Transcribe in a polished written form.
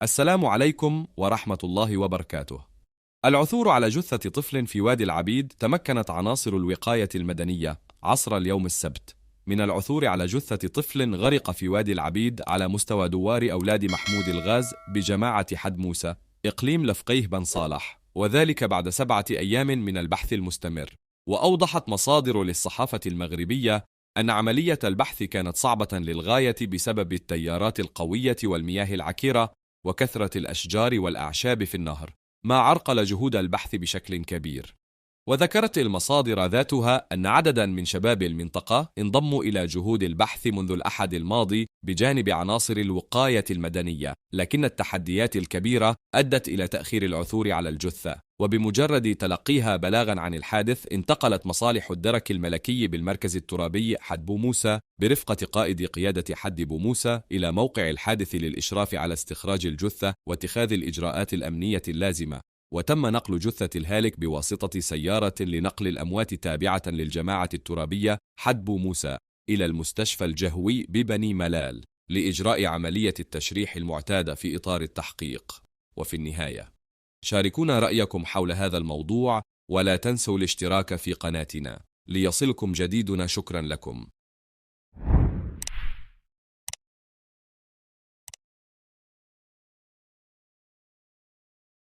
السلام عليكم ورحمة الله وبركاته. العثور على جثة طفل في وادي العبيد. تمكنت عناصر الوقاية المدنية عصر اليوم السبت من العثور على جثة طفل غرق في وادي العبيد على مستوى دوار أولاد محمود الغاز بجماعة حد موسى إقليم لفقيه بن صالح، وذلك بعد 7 أيام من البحث المستمر. وأوضحت مصادر للصحافة المغربية أن عملية البحث كانت صعبة للغاية بسبب التيارات القوية والمياه العكرة وكثرة الأشجار والأعشاب في النهر، ما عرقل جهود البحث بشكل كبير. وذكرت المصادر ذاتها أن عددا من شباب المنطقة انضموا إلى جهود البحث منذ الأحد الماضي بجانب عناصر الوقاية المدنية، لكن التحديات الكبيرة أدت إلى تأخير العثور على الجثة. وبمجرد تلقيها بلاغا عن الحادث، انتقلت مصالح الدرك الملكي بالمركز الترابي حد بو موسى برفقة قائد قيادة حد بو موسى إلى موقع الحادث للإشراف على استخراج الجثة واتخاذ الإجراءات الأمنية اللازمة. وتم نقل جثة الهالك بواسطة سيارة لنقل الأموات تابعة للجماعة الترابية حد بو موسى إلى المستشفى الجهوي ببني ملال لإجراء عملية التشريح المعتادة في إطار التحقيق. وفي النهاية، شاركونا رأيكم حول هذا الموضوع، ولا تنسوا الاشتراك في قناتنا ليصلكم جديدنا. شكرا لكم.